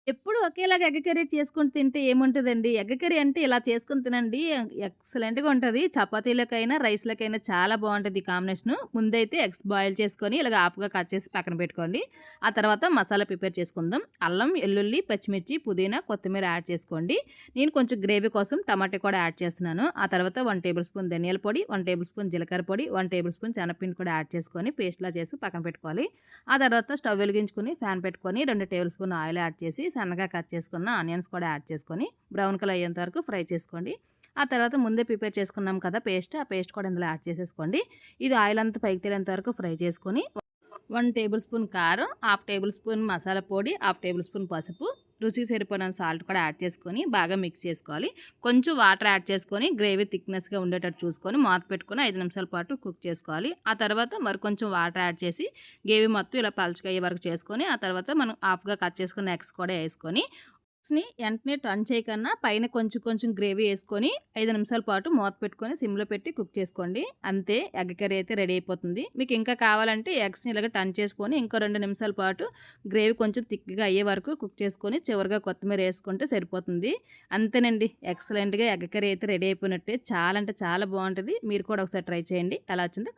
ఎప్పుడు ఒకేలాగా egg curry చేసుకొని తింటే ఏముంటదండి? ఎగ్ కర్రీ అంటే ఇలా చేసుకొని తినండి. ఎక్సలెంట్‌గా ఉంటది. చపాతీలకైనా, రైస్‌లకైనా చాలా బావుంటది ఈ కాంబినేషను. ముందైతే ఎగ్స్ బాయిల్ చేసుకొని ఇలాగ హాఫ్‌గా కట్ చేసి పక్కన పెట్టుకోండి. ఆ తర్వాత మసాలా ప్రిపేర్ చేసుకుందాం. అల్లం, ఎల్లుల్లి, పచ్చిమిర్చి, పుదీనా, కొత్తిమీర యాడ్ చేసుకోండి. నేను కొంచెం గ్రేవీ కోసం టమాటా కూడా యాడ్ చేస్తున్నాను. ఆ తర్వాత 1 టేబుల్ స్పూన్ ధనియాల పొడి, 1 టేబుల్ స్పూన్ జీలకర్ర పొడి, 1 టేబుల్ స్పూన్ శనగపిండి కూడా యాడ్ చేసుకొని పేస్ట్‌లా చేసి పక్కన పెట్టుకోవాలి. ఆ తర్వాత స్టవ్ వెలిగించుకొని ఫ్యాన్ పెట్టుకొని 2 టేబుల్ స్పూన్ ఆయిల్ యాడ్ చేసి సన్నగా కట్ చేసుకున్న ఆనియన్స్ కూడా యాడ్ చేసుకొని బ్రౌన్ కలర్ అయ్యేంత వరకు ఫ్రై చేసుకోండి. ఆ తర్వాత ముందే ప్రిపేర్ చేసుకున్నాం కదా పేస్ట్, ఆ పేస్ట్ కూడా ఇందులో యాడ్ చేసేసుకోండి. ఇది ఆయిల్ అంతా పైకి తేలేంత వరకు ఫ్రై చేసుకొని 1 టేబుల్ స్పూన్ కారం, హాఫ్ టేబుల్ స్పూన్ మసాలా పొడి, హాఫ్ టేబుల్ స్పూన్ పసుపు, రుచికి సరిపడినంత సాల్ట్ కూడా యాడ్ చేసుకొని బాగా మిక్స్ చేసుకోవాలి. కొంచెం వాటర్ యాడ్ చేసుకొని గ్రేవీ థిక్‌నెస్‌గా ఉండేటట్టు చూసుకొని మూత పెట్టుకొని 5 నిమిషాల పాటు కుక్ చేసుకోవాలి. ఆ తర్వాత మరి కొంచెం వాటర్ యాడ్ చేసి గ్రేవీ మొత్తం ఇలా పలచగా అయ్యే వరకు చేసుకొని, ఆ తర్వాత మనం హాఫ్‌గా కట్ చేసుకున్న ఎగ్స్ కూడా ఏసుకొని ఎగ్స్‌ని వెంటనే టర్న్ చేయకన్నా పైన కొంచెం కొంచెం గ్రేవీ యేసుకొని 5 నిమిషాల పాటు మూత పెట్టుకొని సిమ్‌లో పెట్టి కుక్ చేసుకోండి. అంతే ఎగ్ కర్రీ అయితే రెడీ అయిపోతుంది. మీకు ఇంకా కావాలంటే ఎగ్స్‌ని ఇలాగ టర్న్ చేసుకొని ఇంకో 2 నిమిషాల పాటు గ్రేవీ కొంచెం థిక్‌గా అయ్యే వరకు కుక్ చేసుకొని చివరిగా కొత్తిమీర యేసుకుంటే సరిపోతుంది. అంతేనండి. ఎక్సలెంట్‌గా ఎగ్ కర్రీ అయితే రెడీ అయిపోయినట్టే. చాలా అంటే చాలా బావుంటది. మీరు కూడా ఒకసారి ట్రై చేయండి. ఎలా వచ్చిందో